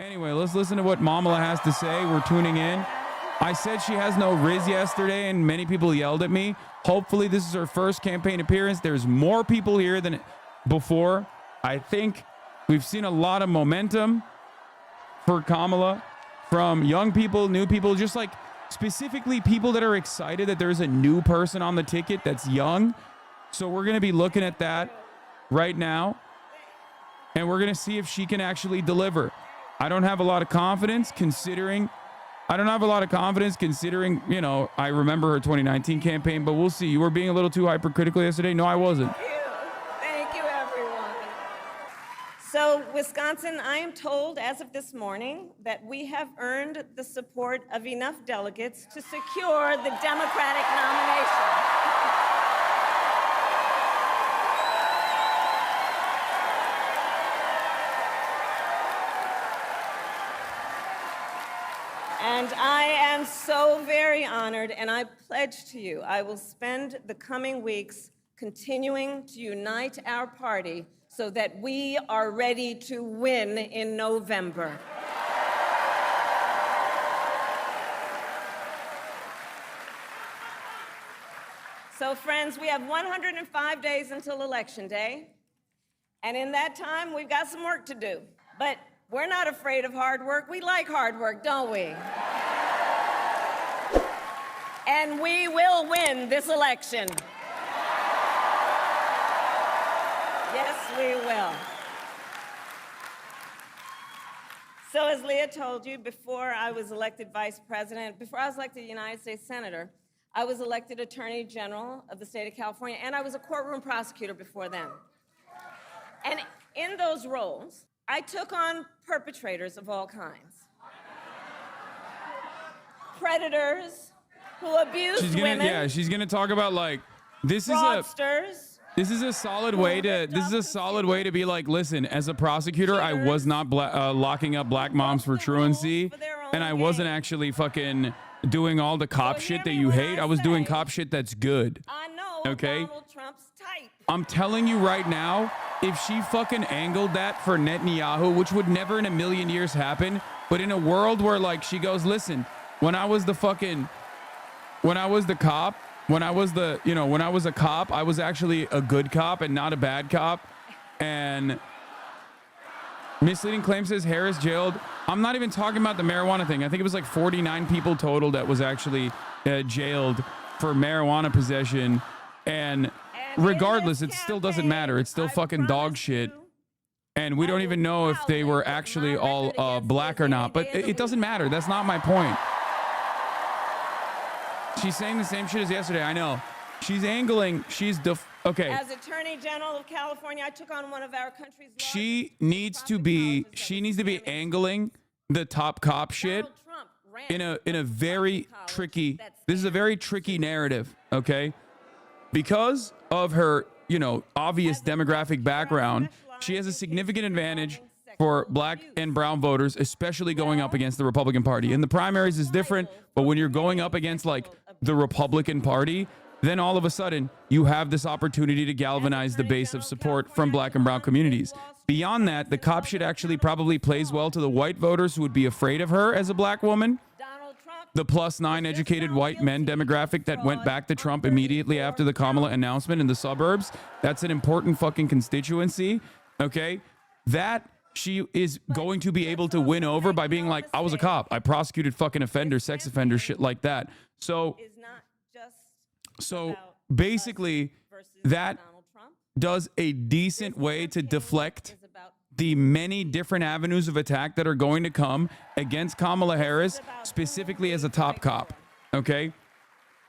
Anyway, let's listen to what Kamala has to say. We're tuning in. I said she has no Riz yesterday, and many people yelled at me. Hopefully, this is her first campaign appearance. There's more people here than before. I think we've seen a lot of momentum for Kamala from young people, new people, just like specifically people that are excited that there's a new person on the ticket that's young. So we're going to be looking at that right now, and we're going to see if she can actually deliver. I don't have a lot of confidence considering, you know, I remember her 2019 campaign, but we'll see. You were being a little too hypercritical yesterday. No, I wasn't. Thank you, everyone. So, Wisconsin, I am told as of this morning that we have earned the support of enough delegates to secure the Democratic nomination. And I am so very honored, and I pledge to you, I will spend the coming weeks continuing to unite our party so that we are ready to win in November. So, friends, we have 105 days until Election Day, and in that time, we've got some work to do. But we're not afraid of hard work. We like hard work, don't we? And we will win this election. Yes, we will. So as Leah told you, before I was elected vice president, before I was elected United States Senator, I was elected Attorney General of the state of California, and I was a courtroom prosecutor before then. And in those roles, I took on perpetrators of all kinds. Predators who abuse women. Yeah, she's gonna talk about like this fraudsters. This is a solid way to be like, listen, as a prosecutor, I was not locking up black moms for truancy, and I wasn't actually fucking doing all the cop shit that you hate. I was doing cop shit that's good. I know okay? Donald Trump's type. I'm telling you right now, if she fucking angled that for Netanyahu, which would never in a million years happen, but in a world where like she goes, listen, when I was a cop, I was actually a good cop and not a bad cop. And misleading claim says Harris jailed. I'm not even talking about the marijuana thing. I think it was like 49 people total that was actually jailed for marijuana possession. And regardless, it still doesn't matter. It's still fucking dog shit. And we don't even know if they were actually all black or not. But it doesn't matter. That's not my point. She's saying the same shit as yesterday. I know. She's angling. Okay. As Attorney General of California, I took on one of our country's largest. She needs to be angling the top cop shit in a very tricky. This is a very tricky narrative, okay? Because of her, obvious demographic background, she has a significant advantage for black and brown voters, especially going up against the Republican Party. In the primaries is different, but when you're going up against like the Republican Party, then all of a sudden you have this opportunity to galvanize the base of support from black and brown communities. Beyond that, the cop shit actually probably plays well to the white voters who would be afraid of her as a black woman. The +9 educated white men demographic that went back to Trump immediately after the Kamala announcement in the suburbs. That's an important fucking constituency, okay? That she is going to be able to win over by being like, I was a cop. I prosecuted fucking offenders, sex offenders, shit like that. So basically, that does a decent way to deflect the many different avenues of attack that are going to come against Kamala Harris, specifically as a top cop, okay?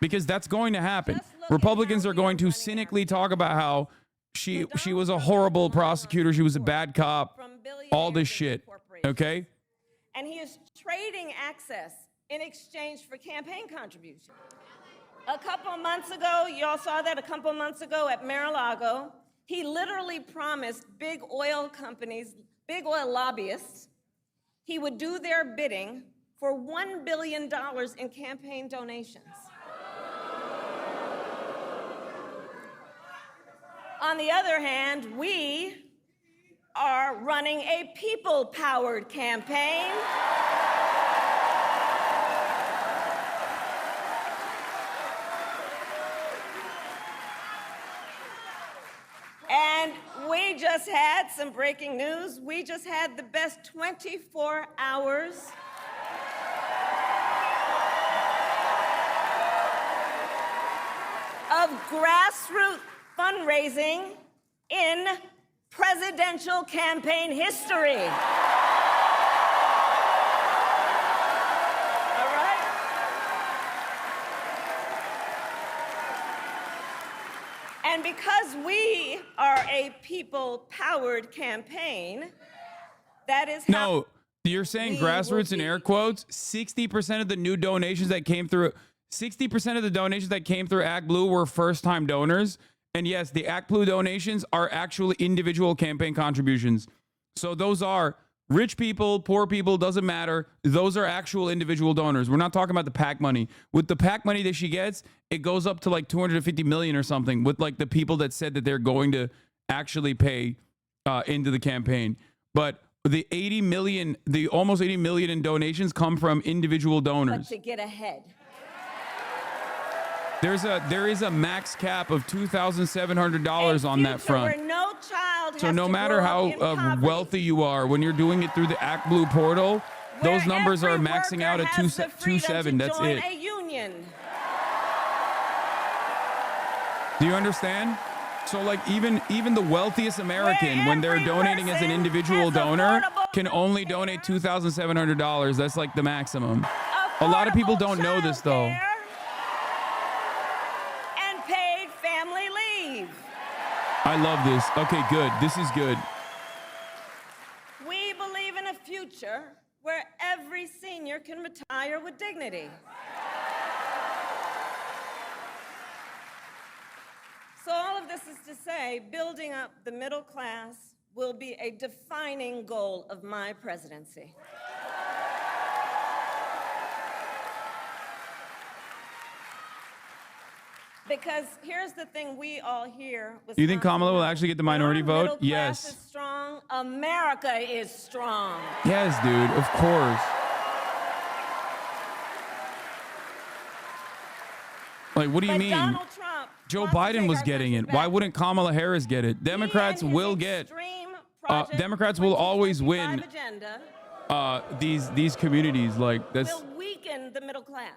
Because that's going to happen. Republicans are going to cynically talk about how she was a horrible prosecutor, she was a bad cop, all this shit, okay? And he is trading access in exchange for campaign contributions. A couple of months ago, y'all saw that a couple of months ago at Mar-a-Lago, he literally promised big oil companies, big oil lobbyists, he would do their bidding for $1 billion in campaign donations. On the other hand, we are running a people-powered campaign. And we just had some breaking news. We just had the best 24 hours of grassroots fundraising in presidential campaign history. All right? And because we are a people-powered campaign, that is how... No, you're saying grassroots in air quotes. 60% of the new donations that came through, 60% of the donations that came through Act Blue were first-time donors. And yes, the Act Blue donations are actually individual campaign contributions. So those are rich people, poor people, doesn't matter. Those are actual individual donors. We're not talking about the PAC money. With the PAC money that she gets, it goes up to like 250 million or something with like the people that said that they're going to actually pay into the campaign. But the 80 million, the almost 80 million in donations come from individual donors. But to get ahead. There is a max cap of $2,700 on that front. Where no child So has no to matter grow up in how poverty. wealthy you are, when you're doing it through the Act Blue portal, those Where numbers are every maxing out worker at has the freedom 2.7. to That's join it. a union. Do you understand? So like even the wealthiest American, when they're every donating as an person individual has donor, affordable can only donate $2,700. That's like the maximum. A lot of people don't know this though. Childcare and paid family leave. I love this. Okay, good. This is good. We believe in a future where every senior can retire with dignity. So all of this is to say, building up the middle class will be a defining goal of my presidency. Because here's the thing we all hear. You think Kamala will actually get the minority When our vote? middle class Yes. is strong, America is strong. Yes, dude. Of course. Like, what do you But mean? Donald Trump Joe wants to Biden take was our getting country it. Why back. wouldn't Kamala Harris get it? Democrats He and his will get. extreme project Democrats will always 2025 win agenda these communities. Like that's. will weaken the middle class.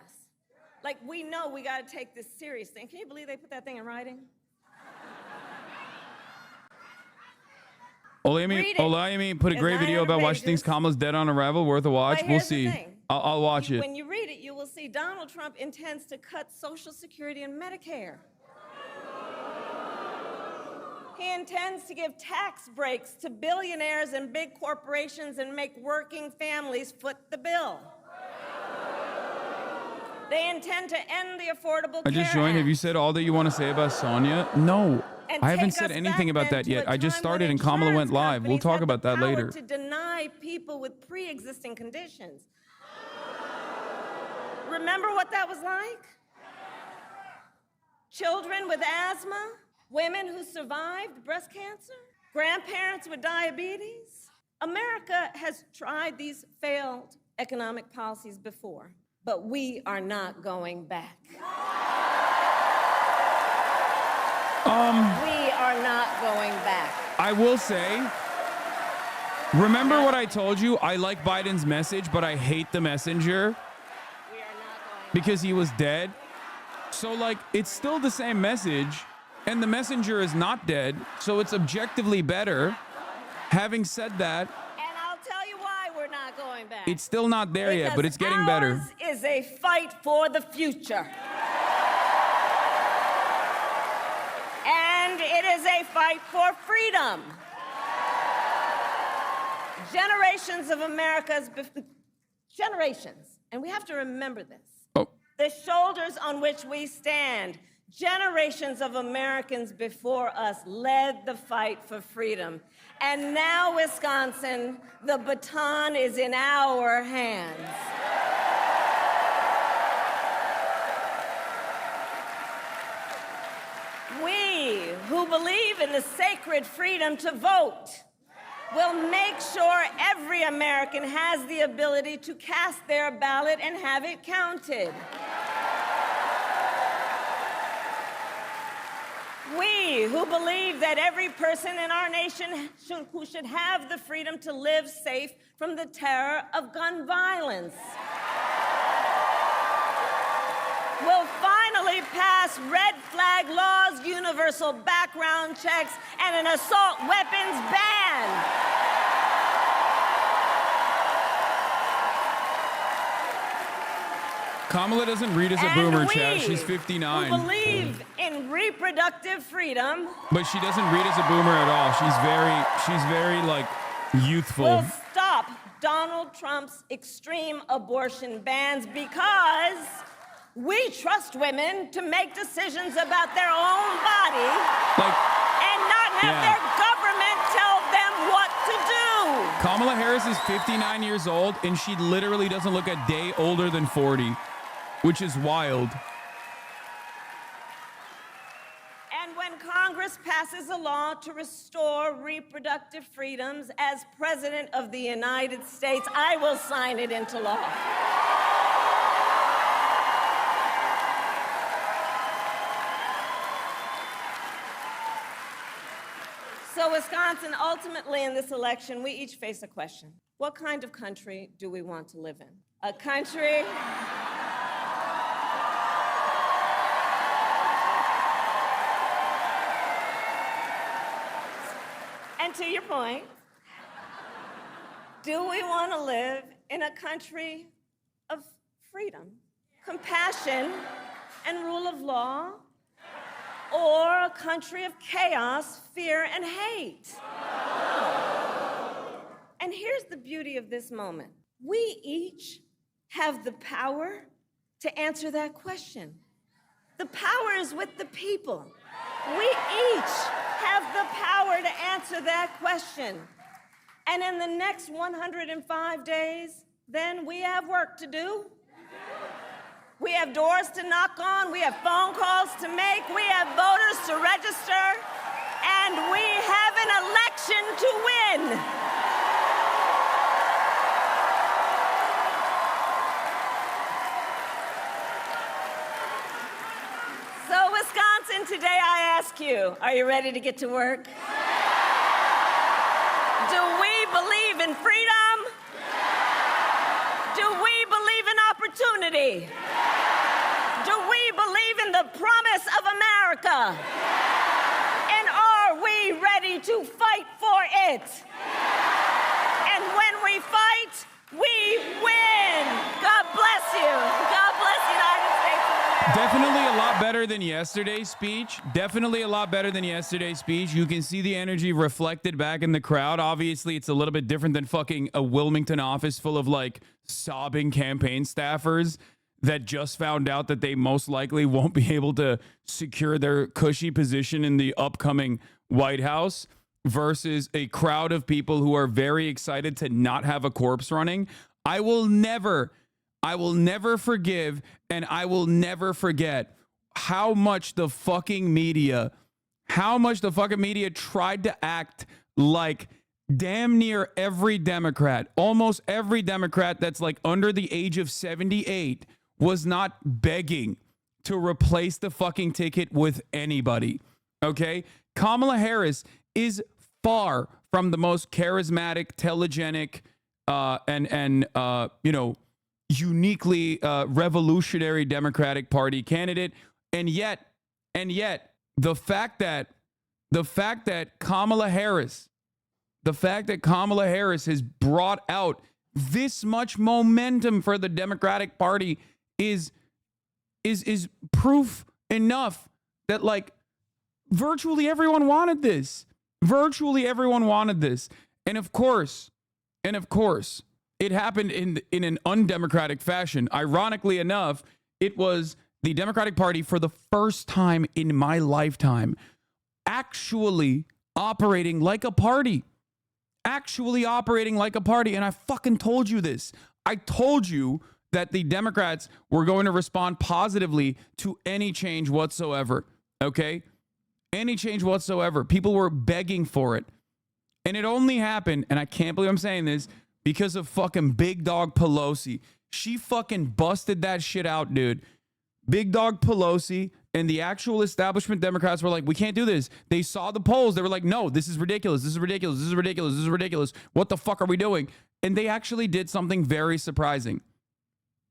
Like, we know we got to take this seriously. Can you believe they put that thing in writing? Read it. Olayemi put a great It's video about why she 900 thinks pages. Kamala's dead on arrival. Worth a watch. But We'll here's the see. thing. I'll watch it. When you read it, you will see Donald Trump intends to cut Social Security and Medicare. He intends to give tax breaks to billionaires and big corporations and make working families foot the bill. They intend to end the Affordable I just Care joined. Have Act you said all that you want to say about Sonia? No. and I haven't take said us anything back about then that to yet. a I just time started when and Kamala went insurance live. We'll companies talk had about the that power later. to deny people with pre-existing conditions. Remember what that was like? Children with asthma, women who survived breast cancer, grandparents with diabetes. America has tried these failed economic policies before, but we are not going back. We are not going back. I will say, remember what I told you? I like Biden's message, but I hate the messenger We are not going because he was dead. So, like, it's still the same message, and the messenger is not dead, so it's objectively better. Having said that, And I'll tell you why we're not going back. it's still not there yet, but it's getting better. Ours is a fight for the future. And it is a fight for freedom. Generations of generations, and we have to remember this. Oh, The shoulders on which we stand, generations of Americans before us led the fight for freedom. And now, Wisconsin, the baton is in our hands. We who believe in the sacred freedom to vote, will make sure every American has the ability to cast their ballot and have it counted. We who believe that every person in our nation who should have the freedom to live safe from the terror of gun violence will finally pass red flag laws, universal background checks, and an assault weapons ban. Kamala doesn't read as a boomer, Chad. She's 59. Who believe in reproductive freedom, but she doesn't read as a boomer at all. She's very like youthful. will stop Donald Trump's extreme abortion bans because we trust women to make decisions about their own body and not have their government tell them what to do. Kamala Harris is 59 years old, and she literally doesn't look a day older than 40, which is wild. And when Congress passes a law to restore reproductive freedoms as President of the United States, I will sign it into law. So, Wisconsin, ultimately in this election, we each face a question. What kind of country do we want to live in? A country and to your point, do we want to live in a country of freedom, compassion, and rule of law? Or a country of chaos, fear, and hate? And here's the beauty of this moment. We each have the power to answer that question. The power is with the people. We each have the power to answer that question. And in the next 105 days, then we have work to do. We have doors to knock on, we have phone calls to make, we have voters to register, and we have an election to win. So, Wisconsin, today I ask you, are you ready to get to work? Do we believe in freedom? Do we believe in opportunity? Do we believe in the promise of America? And are we ready to fight for it? And when we fight, we win. God bless you. God bless the United States of America. Definitely a lot better than yesterday's speech. Definitely a lot better than yesterday's speech. You can see the energy reflected back in the crowd. Obviously, it's a little bit different than fucking a Wilmington office full of like sobbing campaign staffers that just found out that they most likely won't be able to secure their cushy position in the upcoming White House versus a crowd of people who are very excited to not have a corpse running. I will never forgive and I will never forget how much the fucking media tried to act like damn near every Democrat, almost every Democrat that's like under the age of 78 was not begging to replace the fucking ticket with anybody. Okay? Kamala Harris is far from the most charismatic, telegenic, and uniquely revolutionary Democratic Party candidate. And yet, the fact that Kamala Harris has brought out this much momentum for the Democratic Party is proof enough that like virtually everyone wanted this. Virtually everyone wanted this. And of course, it happened in an undemocratic fashion. Ironically enough, it was the Democratic Party for the first time in my lifetime actually operating like a party. And I fucking told you this. I told you that the Democrats were going to respond positively to any change whatsoever. Okay? Any change whatsoever. People were begging for it. And it only happened, and I can't believe I'm saying this, because of fucking Big Dog Pelosi. She fucking busted that shit out, dude. Big Dog Pelosi and the actual establishment Democrats were like, we can't do this. They saw the polls. They were like, no, this is ridiculous. This is ridiculous. This is ridiculous. This is ridiculous. What the fuck are we doing? And they actually did something very surprising.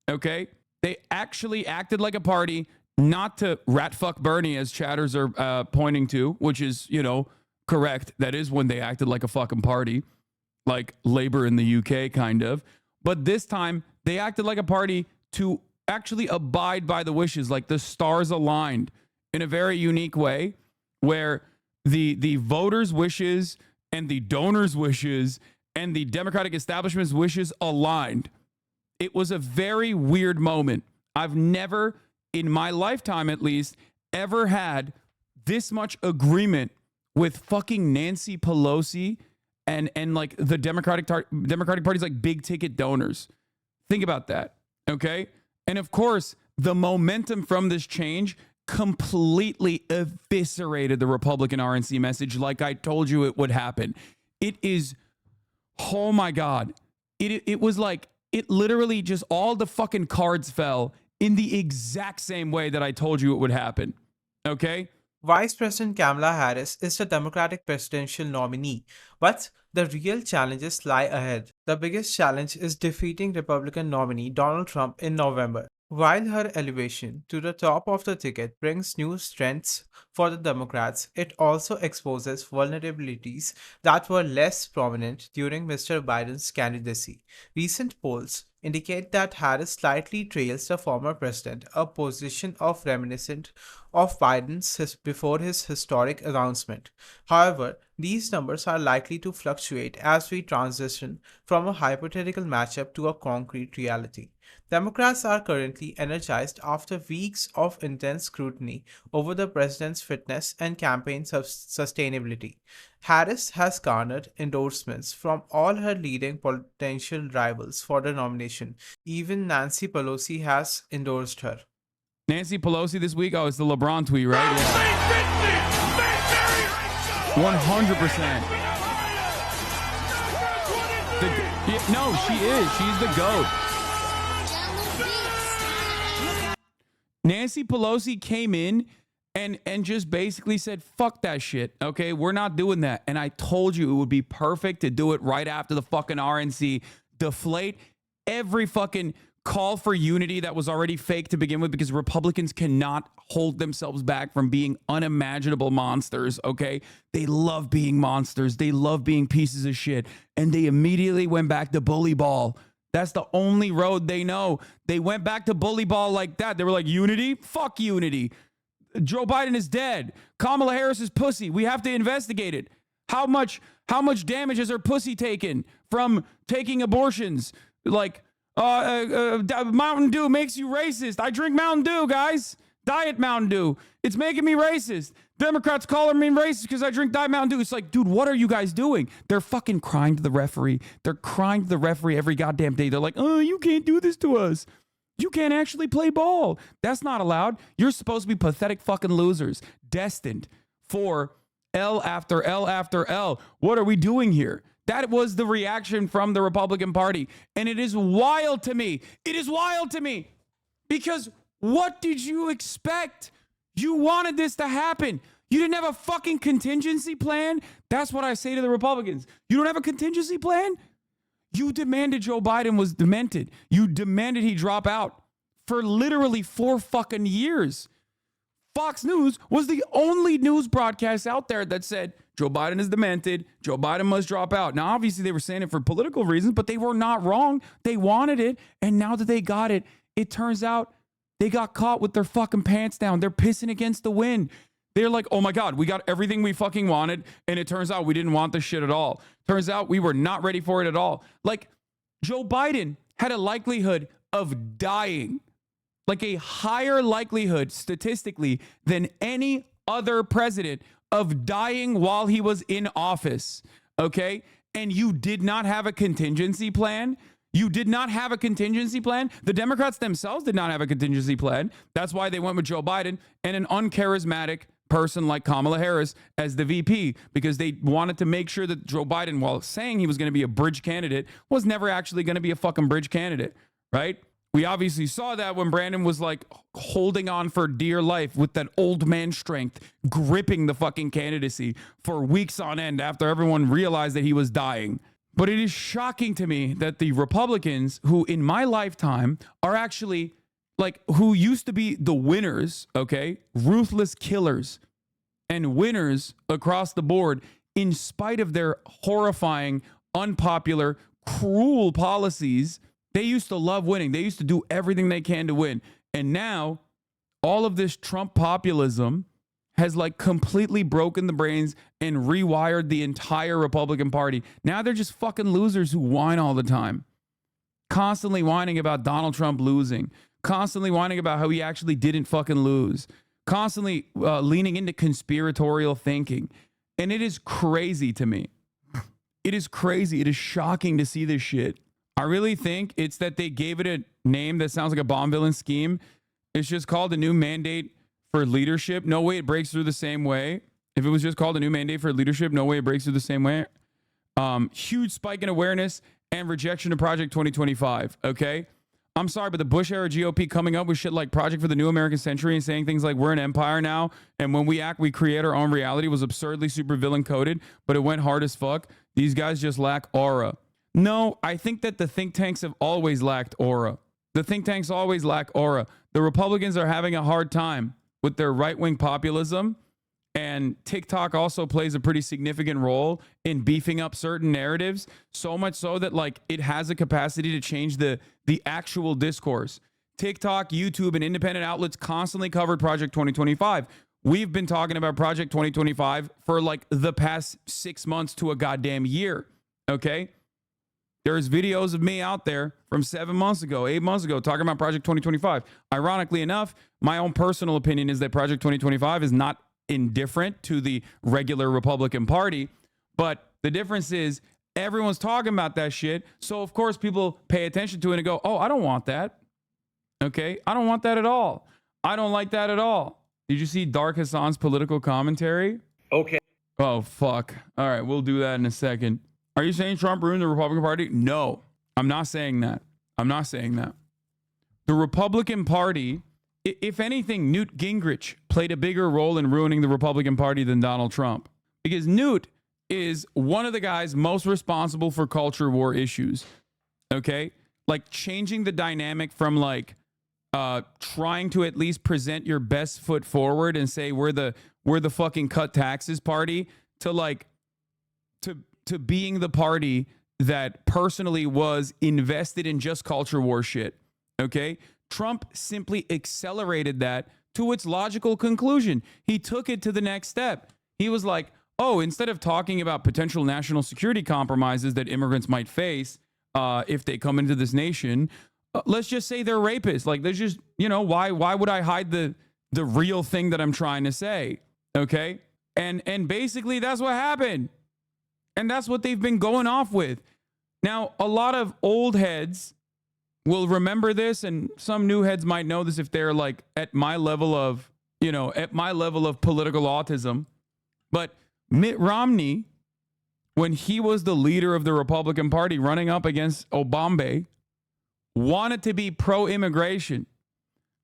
Okay? They actually acted like a party, not to rat fuck Bernie, as chatters are pointing to, which is, you know, correct. That is when they acted like a fucking party, like Labor in the UK, kind of. But this time, they acted like a party to actually abide by the wishes, like the stars aligned in a very unique way, where the voters' wishes and the donors' wishes and the Democratic establishment's wishes aligned. It was a very weird moment. I've never, in my lifetime at least, ever had this much agreement with fucking Nancy Pelosi and like the Democratic Party's like big ticket donors. Think about that, okay? And of course, the momentum from this change completely eviscerated the Republican RNC message, like I told you it would happen. It is, oh my God. It was like, it literally just, all the fucking cards fell in the exact same way that I told you it would happen, okay? Vice President Kamala Harris is the Democratic presidential nominee, but the real challenges lie ahead. The biggest challenge is defeating Republican nominee Donald Trump in November. While her elevation to the top of the ticket brings new strengths for the Democrats, it also exposes vulnerabilities that were less prominent during Mr. Biden's candidacy. Recent polls indicate that Harris slightly trails the former president, a position of reminiscent of Biden's before his historic announcement. However, these numbers are likely to fluctuate as we transition from a hypothetical matchup to a concrete reality. Democrats are currently energized after weeks of intense scrutiny over the president's fitness and campaign sustainability. Harris has garnered endorsements from all her leading potential rivals for the nomination. Even Nancy Pelosi has endorsed her. Nancy Pelosi this week? Oh, it's the LeBron tweet, right? Yeah. 100%. No, she is. She's the GOAT. Nancy Pelosi came in and just basically said, fuck that shit, okay? We're not doing that. And I told you it would be perfect to do it right after the fucking RNC. Deflate every fucking call for unity that was already fake to begin with, because Republicans cannot hold themselves back from being unimaginable monsters, okay? They love being monsters. They love being pieces of shit. And they immediately went back to bully ball. That's the only road they know. They went back to bully ball like that. They were like, unity? Fuck unity. Joe Biden is dead. Kamala Harris is pussy. We have to investigate it. How much damage has her pussy taken from taking abortions? Like, Mountain Dew makes you racist. I drink Mountain Dew, guys. Diet Mountain Dew. It's making me racist. Democrats calling me racist because I drink Diet Mountain Dew. It's like, dude, what are you guys doing? They're fucking crying to the referee. They're crying to the referee every goddamn day. They're like, oh, you can't do this to us. You can't actually play ball. That's not allowed. You're supposed to be pathetic fucking losers, destined for L after L after L. What are we doing here? That was the reaction from the Republican Party. And it is wild to me. It is wild to me. Because what did you expect? You wanted this to happen. You didn't have a fucking contingency plan? That's what I say to the Republicans. You don't have a contingency plan? You demanded Joe Biden was demented. You demanded he drop out for literally 4 fucking years. Fox News was the only news broadcast out there that said, Joe Biden is demented. Joe Biden must drop out. Now, obviously, they were saying it for political reasons, but they were not wrong. They wanted it. And now that they got it, it turns out they got caught with their fucking pants down. They're pissing against the wind. They're like, oh my God, we got everything we fucking wanted. And it turns out we didn't want this shit at all. Turns out we were not ready for it at all. Like, Joe Biden had a likelihood of dying, like a higher likelihood statistically than any other president of dying while he was in office, okay? And you did not have a contingency plan. You did not have a contingency plan. The Democrats themselves did not have a contingency plan. That's why they went with Joe Biden and an uncharismatic person like Kamala Harris as the VP because they wanted to make sure that Joe Biden, while saying he was going to be a bridge candidate, was never actually going to be a fucking bridge candidate, right? We obviously saw that when Brandon was like holding on for dear life with that old man strength, gripping the fucking candidacy for weeks on end after everyone realized that he was dying. But it is shocking to me that the Republicans, who in my lifetime are actually like, who used to be the winners, okay, ruthless killers and winners across the board, in spite of their horrifying, unpopular, cruel policies, they used to love winning. They used to do everything they can to win. And now all of this Trump populism has like completely broken the brains and rewired the entire Republican Party. Now they're just fucking losers who whine all the time, constantly whining about Donald Trump losing, constantly whining about how he actually didn't fucking lose, constantly leaning into conspiratorial thinking. And it is crazy to me. It is crazy. It is shocking to see this shit. I really think it's that they gave it a name that sounds like a bomb villain scheme. It's just called a new mandate for leadership. No way it breaks through the same way. If it was just called a new mandate for leadership, no way it breaks through the same way. Huge spike in awareness and rejection of Project 2025. Okay. I'm sorry, but the Bush era GOP coming up with shit like Project for the New American Century and saying things like we're an empire now, and when we act, we create our own reality was absurdly supervillain coded, but it went hard as fuck. These guys just lack aura. No, I think that the think tanks have always lacked aura. The think tanks always lack aura. The Republicans are having a hard time with their right-wing populism, and TikTok also plays a pretty significant role in beefing up certain narratives, so much so that like it has a capacity to change the actual discourse. TikTok, YouTube, and independent outlets constantly covered Project 2025. We've been talking about Project 2025 for like the past 6 months to a goddamn year, okay? There's videos of me out there from 7 months ago, 8 months ago, talking about Project 2025. Ironically enough, my own personal opinion is that Project 2025 is not indifferent to the regular Republican Party, but the difference is everyone's talking about that shit. So of course people pay attention to it and go, oh, I don't want that. Okay. I don't want that at all. I don't like that at all. Did you see Dark Hassan's political commentary? Okay. Oh, fuck. All right. We'll do that in a second. Are you saying Trump ruined the Republican Party? No, I'm not saying that. I'm not saying that. The Republican Party, if anything, Newt Gingrich played a bigger role in ruining the Republican Party than Donald Trump, because Newt is one of the guys most responsible for culture war issues. Okay. Like changing the dynamic from like trying to at least present your best foot forward and say we're the fucking cut taxes party to like to being the party that personally was invested in just culture war shit. Okay. Trump simply accelerated that to its logical conclusion. He took it to the next step. He was like, oh, instead of talking about potential national security compromises that immigrants might face if they come into this nation, let's just say they're rapists. Like, let's just, you know, why would I hide the real thing that I'm trying to say? Okay. And basically that's what happened. And that's what they've been going off with. Now, a lot of old heads will remember this, and some new heads might know this if they're like at my level of, you know, at my level of political autism. But Mitt Romney, when he was the leader of the Republican Party running up against Obama, wanted to be pro-immigration.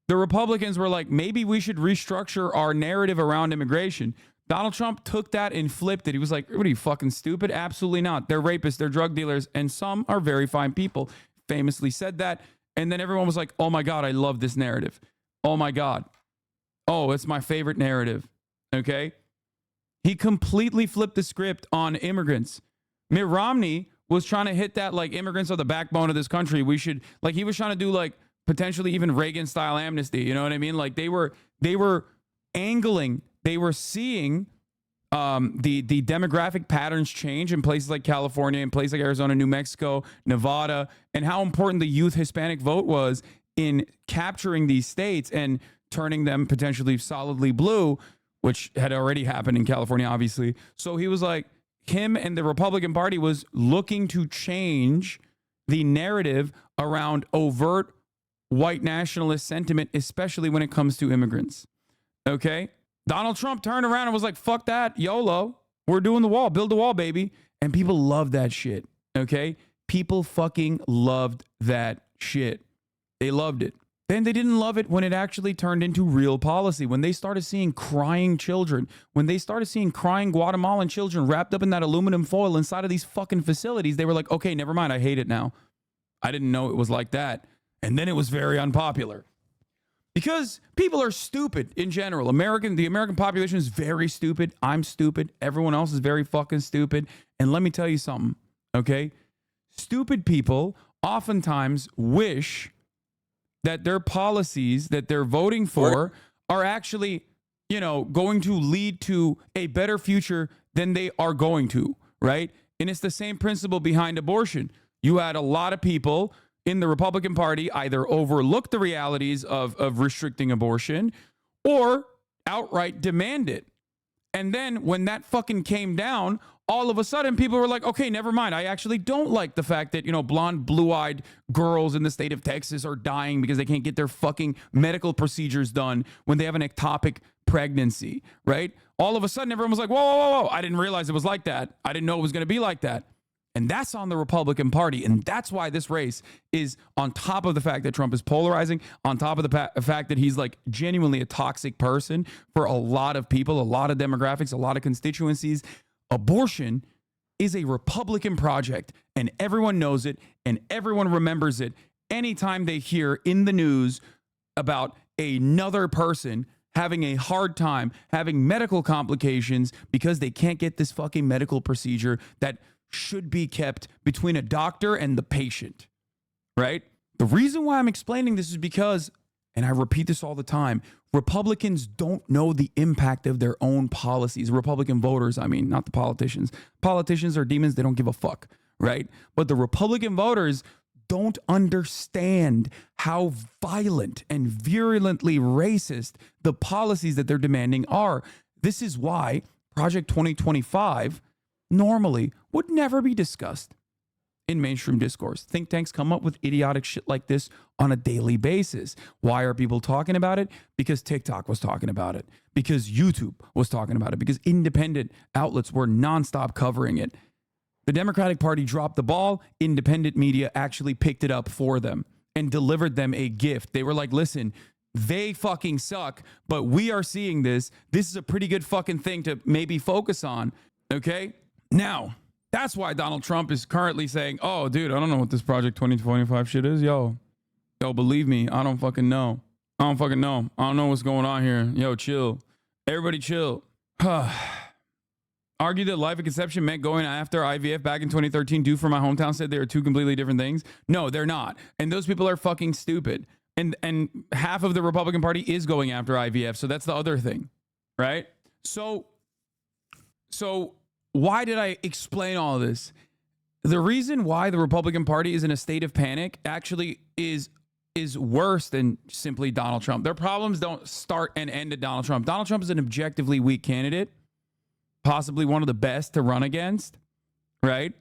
The Republicans were like, maybe we should restructure our narrative around immigration. Donald Trump took that and flipped it. He was like, what are you, fucking stupid? Absolutely not. They're rapists, they're drug dealers, and some are very fine people. Famously said that. And then everyone was like, oh my God, I love this narrative. Oh my God. Oh, it's my favorite narrative. Okay. He completely flipped the script on immigrants. Mitt Romney was trying to hit that like immigrants are the backbone of this country. We should, like, he was trying to do like potentially even Reagan style amnesty. You know what I mean? Like they were angling, they were seeing the demographic patterns change in places like California, in places like Arizona, New Mexico, Nevada, and how important the youth Hispanic vote was in capturing these states and turning them potentially solidly blue, which had already happened in California, obviously. So he was like, him and the Republican Party was looking to change the narrative around overt white nationalist sentiment, especially when it comes to immigrants. Okay? Donald Trump turned around and was like, fuck that, YOLO. We're doing the wall, build the wall, baby. And people love that shit, okay? People fucking loved that shit. They loved it. Then they didn't love it when it actually turned into real policy, when they started seeing crying children, when they started seeing crying Guatemalan children wrapped up in that aluminum foil inside of these fucking facilities. They were like, okay, never mind. I hate it now. I didn't know it was like that. And then it was very unpopular. Because people are stupid in general. The American population is very stupid. I'm stupid. Everyone else is very fucking stupid. And let me tell you something, okay? Stupid people oftentimes wish that their policies that they're voting for are actually, going to lead to a better future than they are going to, right? And it's the same principle behind abortion. You had a lot of people in the Republican Party either overlook the realities of restricting abortion or outright demand it. And then when that fucking came down, all of a sudden people were like, okay, never mind. I actually don't like the fact that, blonde, blue-eyed girls in the state of Texas are dying because they can't get their fucking medical procedures done when they have an ectopic pregnancy, right? All of a sudden everyone was like, whoa, whoa, whoa, whoa. I didn't realize it was like that. I didn't know it was going to be like that. And that's on the Republican Party. And that's why this race is, on top of the fact that Trump is polarizing, on top of the fact that he's like genuinely a toxic person for a lot of people, a lot of demographics, a lot of constituencies. Abortion is a Republican project, and everyone knows it, and everyone remembers it anytime they hear in the news about another person having a hard time, having medical complications because they can't get this fucking medical procedure that should be kept between a doctor and the patient, right? The reason why I'm explaining this is because, and I repeat this all the time, Republicans don't know the impact of their own policies. Republican voters, I mean, not the politicians. Politicians are demons. They don't give a fuck, right? But the Republican voters don't understand how violent and virulently racist the policies that they're demanding are. This is why Project 2025 normally would never be discussed in mainstream discourse. Think tanks come up with idiotic shit like this on a daily basis. Why are people talking about it? Because TikTok was talking about it, because YouTube was talking about it, because independent outlets were nonstop covering it. The Democratic Party dropped the ball. Independent media actually picked it up for them and delivered them a gift. They were like, listen, they fucking suck, but we are seeing this. This is a pretty good fucking thing to maybe focus on, okay? Now, that's why Donald Trump is currently saying, oh, dude, I don't know what this Project 2025 shit is. Yo, believe me, I don't fucking know. I don't know what's going on here. Yo, chill. Everybody chill. Argued that life at conception meant going after IVF back in 2013. Dude from my hometown said they are two completely different things. No, they're not. And those people are fucking stupid. And half of the Republican Party is going after IVF. So that's the other thing, right? So why did I explain all of this? The reason why the Republican Party is in a state of panic actually is worse than simply Donald Trump. Their problems don't start and end at Donald Trump. Donald Trump is an objectively weak candidate, possibly one of the best to run against, right?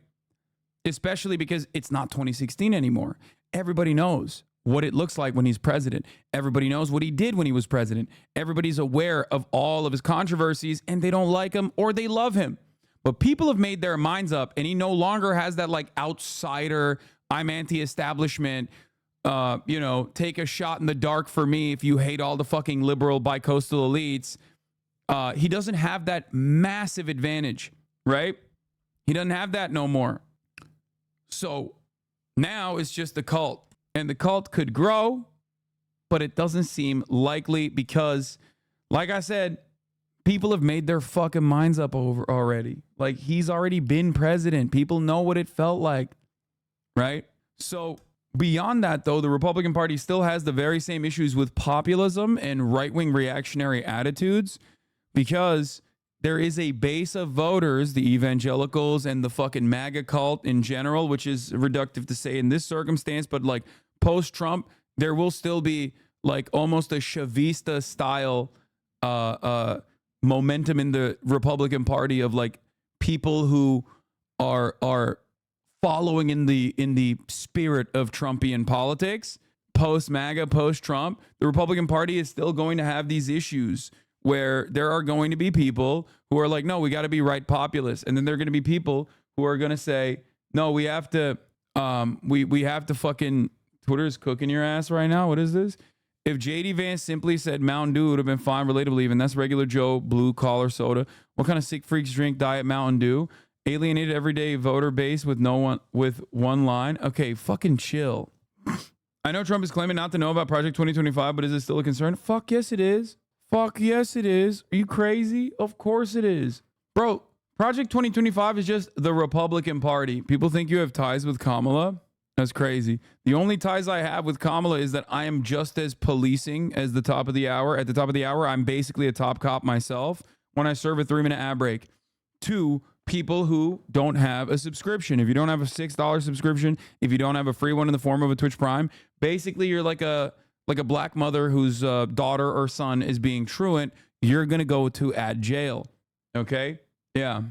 Especially because it's not 2016 anymore. Everybody knows what it looks like when he's president. Everybody knows what he did when he was president. Everybody's aware of all of his controversies, and they don't like him or they love him. But people have made their minds up, and he no longer has that like outsider, I'm anti-establishment, take a shot in the dark for me if you hate all the fucking liberal bicoastal elites. He doesn't have that massive advantage, right? He doesn't have that no more. So now it's just the cult, and the cult could grow, but it doesn't seem likely because, like I said, people have made their fucking minds up over already. Like, he's already been president. People know what it felt like, right? So beyond that, though, the Republican Party still has the very same issues with populism and right-wing reactionary attitudes, because there is a base of voters, the evangelicals and the fucking MAGA cult in general, which is reductive to say in this circumstance, but like post-Trump, there will still be like almost a Chavista style momentum in the Republican Party of like people who are following in the spirit of Trumpian politics. Post MAGA, post Trump, the Republican Party is still going to have these issues where there are going to be people who are like, no, we got to be right populist. And then there are going to be people who are going to say, no, we have to, we have to fucking, Twitter is cooking your ass right now. What is this? If JD Vance simply said Mountain Dew, it would have been fine, relatable even. That's regular Joe blue collar soda. What kind of sick freaks drink Diet Mountain Dew? Alienated everyday voter base with one line. Okay, fucking chill. I know Trump is claiming not to know about Project 2025, but is it still a concern? Fuck yes it is. Fuck yes it is. Are you crazy? Of course it is. Bro, Project 2025 is just the Republican Party. People think you have ties with Kamala. That's crazy. The only ties I have with Kamala is that I am just as policing as the top of the hour. At the top of the hour, I'm basically a top cop myself when I serve a 3-minute ad break to people who don't have a subscription. If you don't have a $6 subscription, if you don't have a free one in the form of a Twitch Prime, basically you're like a black mother whose daughter or son is being truant. You're going to go to ad jail. Okay? Yeah.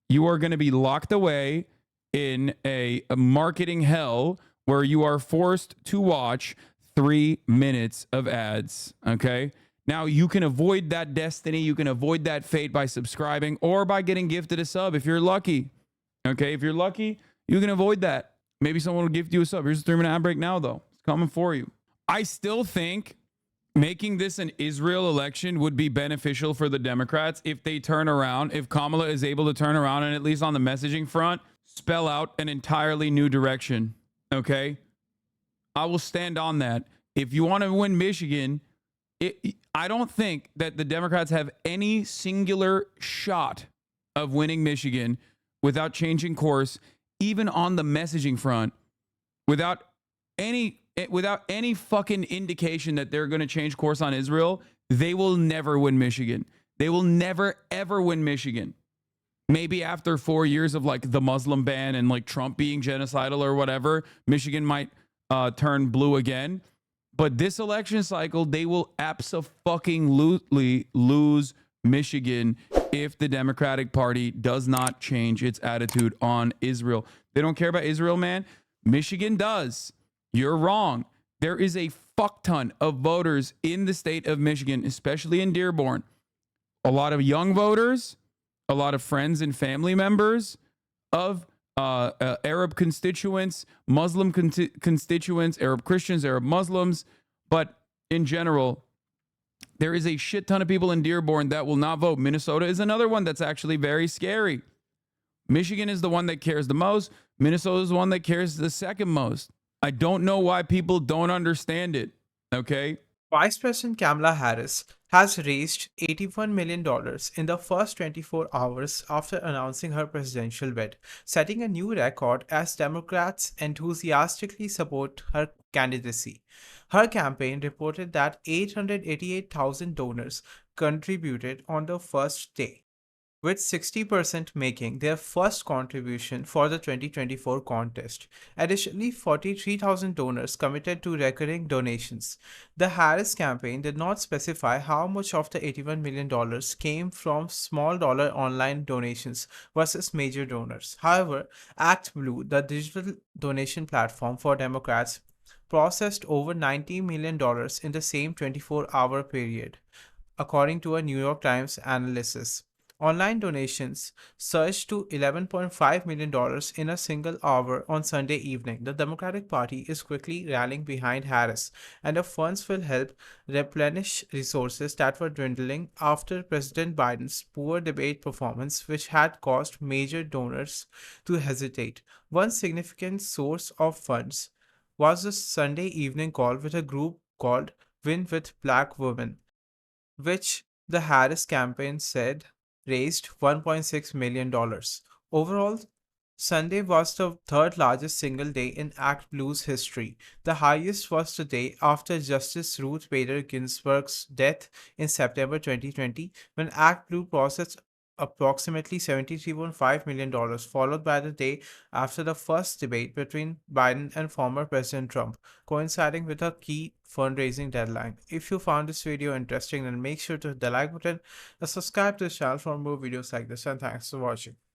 You are going to be locked away in a marketing hell where you are forced to watch 3 minutes of ads. Okay. Now you can avoid that destiny. You can avoid that fate by subscribing or by getting gifted a sub if you're lucky. Okay. If you're lucky, you can avoid that. Maybe someone will gift you a sub. Here's a 3-minute ad break now, though. It's coming for you. I still think making this an Israel election would be beneficial for the Democrats if they turn around, if Kamala is able to turn around and at least on the messaging front, spell out an entirely new direction. Okay? I will stand on that. If you want to win Michigan, I don't think that the Democrats have any singular shot of winning Michigan without changing course, even on the messaging front, without any fucking indication that they're going to change course on Israel. They will never win Michigan. They will never, ever win Michigan. Maybe after 4 years of like the Muslim ban and like Trump being genocidal or whatever, Michigan might turn blue again. But this election cycle, they will abso-fucking-lutely lose Michigan if the Democratic Party does not change its attitude on Israel. They don't care about Israel, man. Michigan does. You're wrong. There is a fuck ton of voters in the state of Michigan, especially in Dearborn. A lot of young voters, a lot of friends and family members of Arab constituents, Muslim constituents, Arab Christians, Arab Muslims. But in general, there is a shit ton of people in Dearborn that will not vote. Minnesota is another one that's actually very scary. Michigan is the one that cares the most. Minnesota is the one that cares the second most. I don't know why people don't understand it. Okay? Vice President Kamala Harris has raised $81 million in the first 24 hours after announcing her presidential bid, setting a new record as Democrats enthusiastically support her candidacy. Her campaign reported that 888,000 donors contributed on the first day, with 60% making their first contribution for the 2024 contest. Additionally, 43,000 donors committed to recurring donations. The Harris campaign did not specify how much of the $81 million came from small dollar online donations versus major donors. However, ActBlue, the digital donation platform for Democrats, processed over $90 million in the same 24-hour period, according to a New York Times analysis. Online donations surged to $11.5 million in a single hour on Sunday evening. The Democratic Party is quickly rallying behind Harris, and the funds will help replenish resources that were dwindling after President Biden's poor debate performance, which had caused major donors to hesitate. One significant source of funds was a Sunday evening call with a group called Win with Black Women, which the Harris campaign said raised $1.6 million. Overall, Sunday was the third largest single day in ActBlue's history. The highest was the day after Justice Ruth Bader Ginsburg's death in September 2020, when ActBlue processed approximately $73.5 million, followed by the day after the first debate between Biden and former President Trump, coinciding with a key fundraising deadline. If you found this video interesting, then make sure to hit the like button and subscribe to the channel for more videos like this, and thanks for watching.